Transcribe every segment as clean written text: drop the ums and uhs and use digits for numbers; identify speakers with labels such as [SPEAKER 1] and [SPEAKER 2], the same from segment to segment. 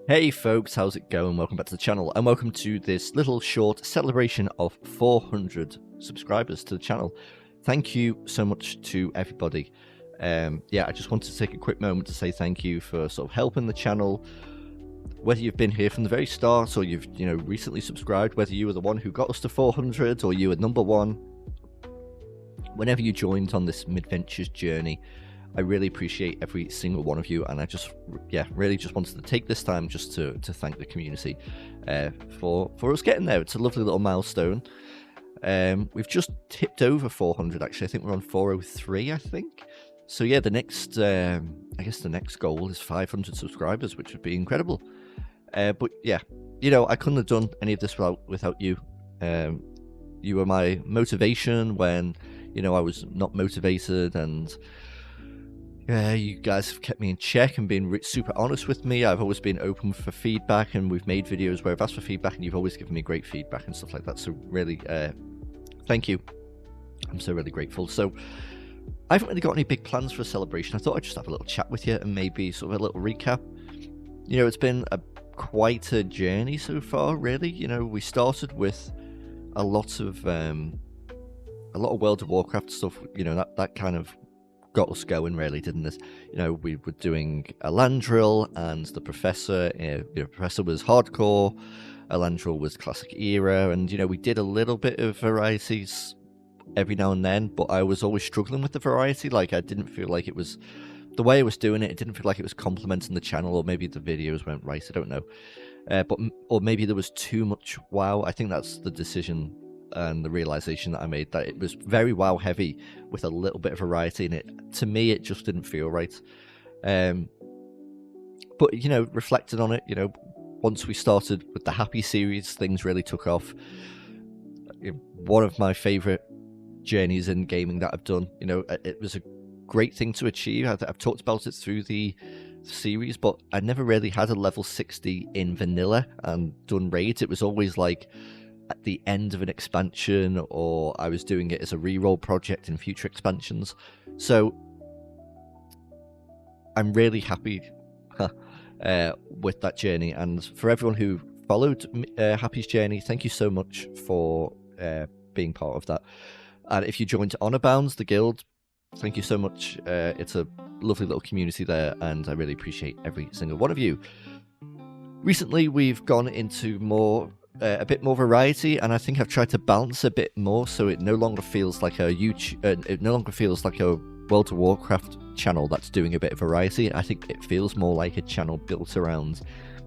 [SPEAKER 1] Hey folks, how's it going? Welcome back to the channel and welcome to this little short celebration of 400 subscribers to the channel. Thank you so much to everybody. Yeah, I just wanted to take a quick moment to say thank you for sort of helping the channel. Whether you've been here from the very start or you've recently subscribed, whether you were the one who got us to 400 or you were number one, whenever you joined on this Midventures journey, I really appreciate every single one of you, and I just, really just wanted to take this time just to thank the community for us getting there. It's a lovely little milestone. We've just tipped over 400, actually. I think we're on 403, I think. So yeah, the next, I guess the next goal is 500 subscribers, which would be incredible. But yeah, I couldn't have done any of this without you. You were my motivation when, I was not motivated, and you guys have kept me in check and been super honest with me. I've always been open for feedback, and we've made videos where I've asked for feedback and you've always given me great feedback and stuff like that. So really, thank you. I'm so really grateful. So I haven't really got any big plans for a celebration. I thought I'd just have a little chat with you and maybe sort of a little recap. It's been quite a journey so far, really. We started with a lot of World of Warcraft stuff. That kind of got us going, really, didn't it? We were doing Illandril and The Professor. The Professor was hardcore, Illandril was classic era, and we did a little bit of varieties every now and then, but I was always struggling with the variety. Like, I didn't feel like it was the way I was doing it. It didn't feel like it was complementing the channel, or maybe the videos weren't right. I don't know, or maybe there was too much WoW. I think that's the decision and the realization that I made, that it was very WoW heavy with a little bit of variety in it. To me, it just didn't feel right. But reflected on it, once we started with the Happi series, things really took off. One of my favorite journeys in gaming that I've done. It was a great thing to achieve. I've talked about it through the series, but I never really had a level 60 in vanilla and done raids. It was always like at the end of an expansion, or I was doing it as a reroll project in future expansions. So I'm really happy with that journey, and for everyone who followed Happi's journey, thank you so much for being part of that. And if you joined Honor Bounds, the guild, thank you so much. It's a lovely little community there, and I really appreciate every single one of you. Recently, we've gone into a bit more variety, and I think I've tried to balance a bit more, so it no longer feels like a World of Warcraft channel that's doing a bit of variety. I think it feels more like a channel built around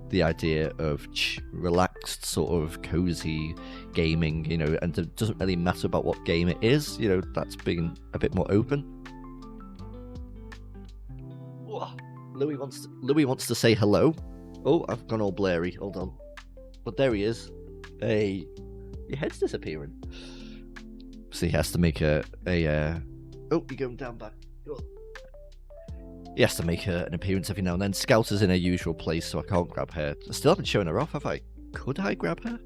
[SPEAKER 1] the idea of relaxed, sort of cozy gaming, and it doesn't really matter about what game it is. That's being a bit more open. Louis wants to say hello. Oh, I've gone all blurry. Hold on. But there he is. Hey, your head's disappearing. So he has to make oh, you're going down back. Oh. He has to make an appearance every now and then. Scout is in her usual place, so I can't grab her. I still haven't shown her off, have I? Could I grab her?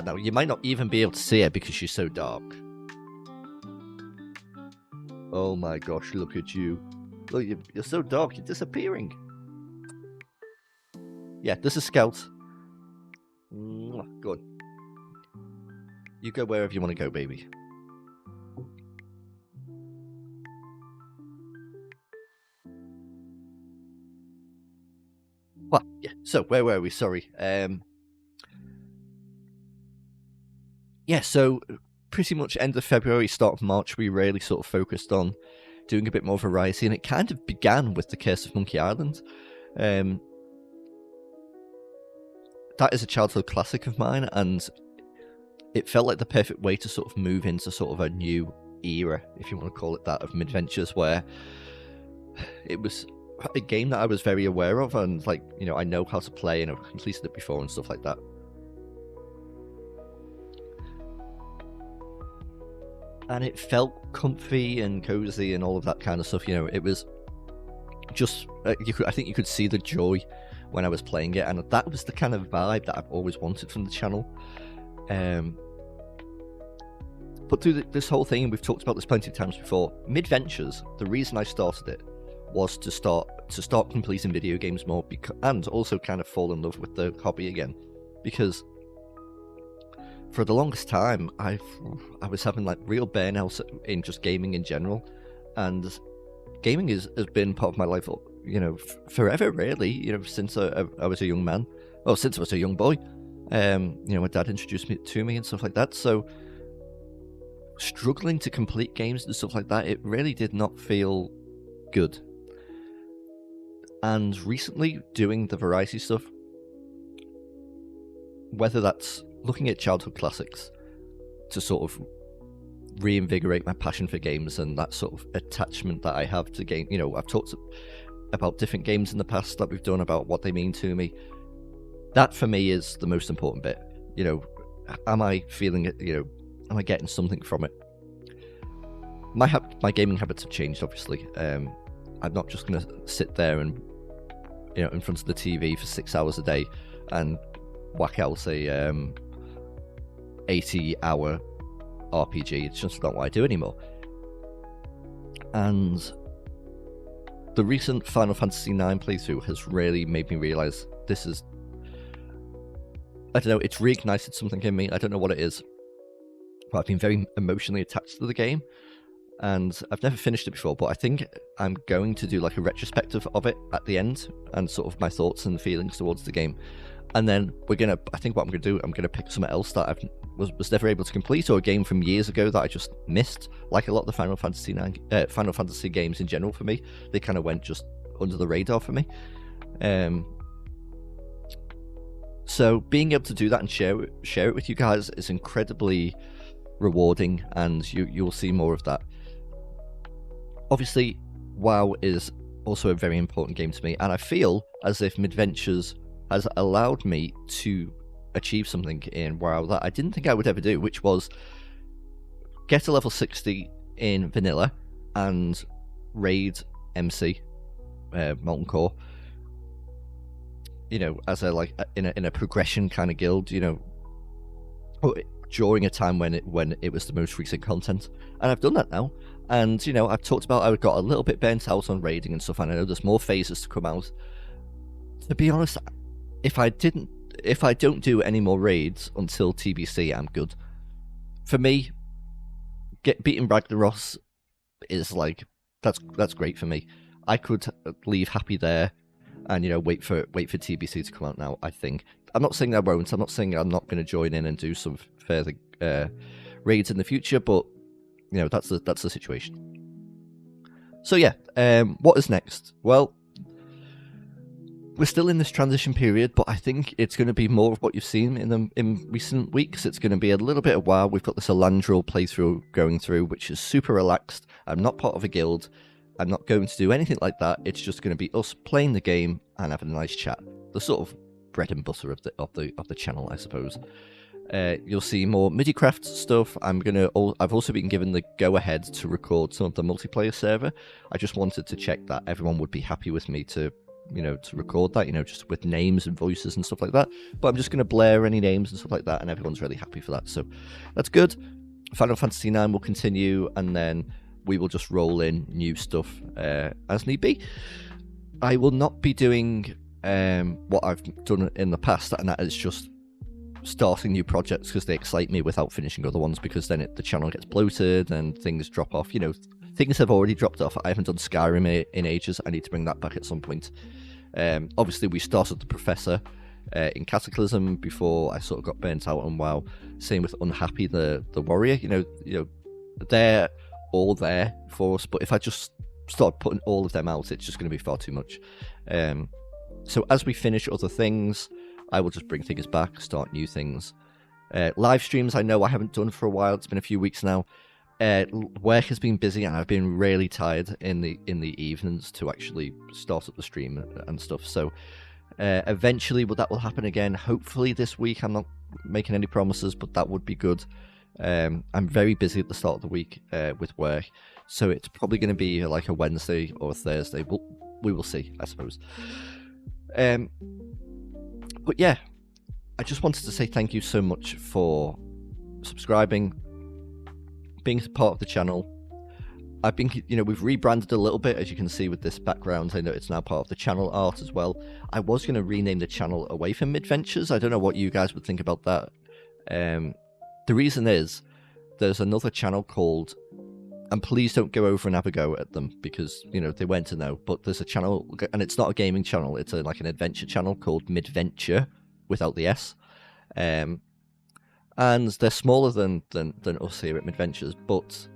[SPEAKER 1] No, you might not even be able to see her because she's so dark. Oh my gosh, look at you. Look, you're so dark, you're disappearing. Yeah, this is Scout. Good. You go wherever you want to go, baby. Well, yeah, so where were we? Sorry. Yeah, so pretty much end of February, start of March, we really sort of focused on doing a bit more variety, and it kind of began with the Curse of Monkey Island. That is a childhood classic of mine, and it felt like the perfect way to sort of move into sort of a new era, if you want to call it that, of Midventures, where it was a game that I was very aware of, and like, I know how to play, and I've completed it before and stuff like that. And it felt comfy and cozy and all of that kind of stuff. It was just, I think you could see the joy when I was playing it, and that was the kind of vibe that I've always wanted from the channel. But through this whole thing, and we've talked about this plenty of times before, Midventures, the reason I started it was to start completing video games more, and also kind of fall in love with the hobby again, because for the longest time I was having like real burnout in just gaming in general, and gaming has been part of my life, you know, forever really, you know, since I was a young man, well, since I was a young boy. You know, my dad introduced me to me and stuff like that, so struggling to complete games and stuff like that, it really did not feel good. And recently, doing the variety stuff, whether that's looking at childhood classics to sort of reinvigorate my passion for games and that sort of attachment that I have to game, you know, I've talked about different games in the past that we've done, about what they mean to me. That for me is the most important bit. You know, am I feeling it? You know, am I getting something from it? My gaming habits have changed, obviously. I'm not just going to sit there and, you know, in front of the TV for 6 hours a day and whack out a 80-hour RPG. It's just not what I do anymore. And the recent Final Fantasy IX playthrough has really made me realise this is, I don't know, it's reignited something in me. I don't know what it is, but I've been very emotionally attached to the game, and I've never finished it before, but I think I'm going to do like a retrospective of it at the end, and sort of my thoughts and feelings towards the game. And then I think what I'm going to do, I'm going to pick something else that I was never able to complete, or a game from years ago that I just missed, like a lot of the Final Fantasy games in general for me. They kind of went just under the radar for me. So being able to do that and share it with you guys is incredibly rewarding, and you'll see more of that. Obviously, WoW is also a very important game to me, and I feel as if Midventures has allowed me to achieve something in WoW that I didn't think I would ever do, which was get to level 60 in vanilla and raid MC Molten Core, you know, as a in a progression kind of guild, you know, during a time when it was the most recent content. And I've done that now, and you know, I've talked about I got a little bit burnt out on raiding and stuff, and I know there's more phases to come out. To be honest, if I don't do any more raids until TBC, I'm good. For me, beating Ragnaros is like, that's great for me. I could leave Happi there and, you know, wait for TBC to come out now, I think. I'm not saying I won't. I'm not saying I'm not going to join in and do some further raids in the future, but you know, that's the situation. So yeah, what is next? Well, we're still in this transition period, but I think it's going to be more of what you've seen in recent weeks. It's going to be a little bit of WoW. We've got this Illandril playthrough going through, which is super relaxed. I'm not part of a guild. I'm not going to do anything like that. It's just going to be us playing the game and having a nice chat. The sort of bread and butter of the channel, I suppose. You'll see more MIDIcraft stuff. I've also been given the go-ahead to record some of the multiplayer server. I just wanted to check that everyone would be happy with me to, you know, to record that, you know, just with names and voices and stuff like that. But I'm just going to blare any names and stuff like that, and everyone's really happy for that. So that's good. Final Fantasy IX will continue, and then we will just roll in new stuff as need be. I will not be doing what I've done in the past, and that is just starting new projects because they excite me without finishing other ones, because then the channel gets bloated and things drop off. You know, things have already dropped off. I haven't done Skyrim in ages. I need to bring that back at some point. Obviously, we started The Professor in Cataclysm before I sort of got burnt out on WoW. Same with Unhappy the Warrior. You know, they're all there for us, but if I just start putting all of them out, it's just going to be far too much. So as we finish other things, I will just bring things back, start new things. Live streams, I know I haven't done for a while. It's been a few weeks now. Work has been busy, and I've been really tired in the evenings to actually start up the stream and stuff. So eventually, that will happen again. Hopefully this week. I'm not making any promises, but that would be good. I'm very busy at the start of the week with work, so it's probably going to be like a Wednesday or a Thursday. We will see, I suppose. But yeah, I just wanted to say thank you so much for subscribing, being part of the channel. I've been, we've rebranded a little bit, as you can see with this background. I know it's now part of the channel art as well. I was going to rename the channel away from Midventures. I don't know what you guys would think about that. The reason is, there's another channel called, and please don't go over and have a go at them, because, they went to know, but there's a channel, and it's not a gaming channel, it's like an adventure channel called Midventure, without the S. And they're smaller than us here at Midventures, but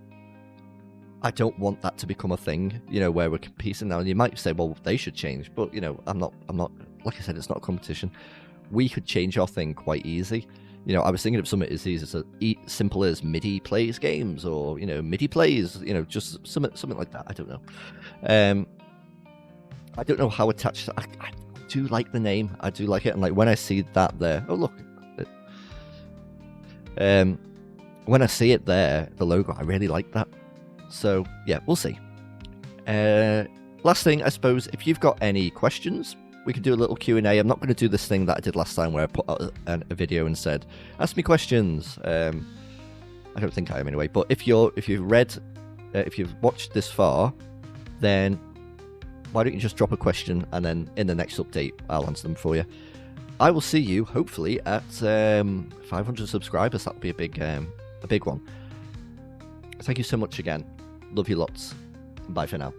[SPEAKER 1] I don't want that to become a thing, where we're competing now. And you might say, well, they should change, but I'm not. Like I said, it's not a competition. We could change our thing quite easy. I was thinking of something as easy as simple as MIDI plays games, or MIDI plays, just something like that. I don't know. I don't know how attached. I do like the name. I do like it, and like when I see that there, oh look. When I see it there, the logo, I really like that. So, yeah, we'll see. Last thing, I suppose, if you've got any questions, we can do a little Q&A. I'm not going to do this thing that I did last time where I put out a video and said, ask me questions. I don't think I am anyway. But if you've watched this far, then why don't you just drop a question, and then in the next update, I'll answer them for you. I will see you, hopefully, at 500 subscribers. That'll be a big one. Thank you so much again. Love you lots. Bye for now.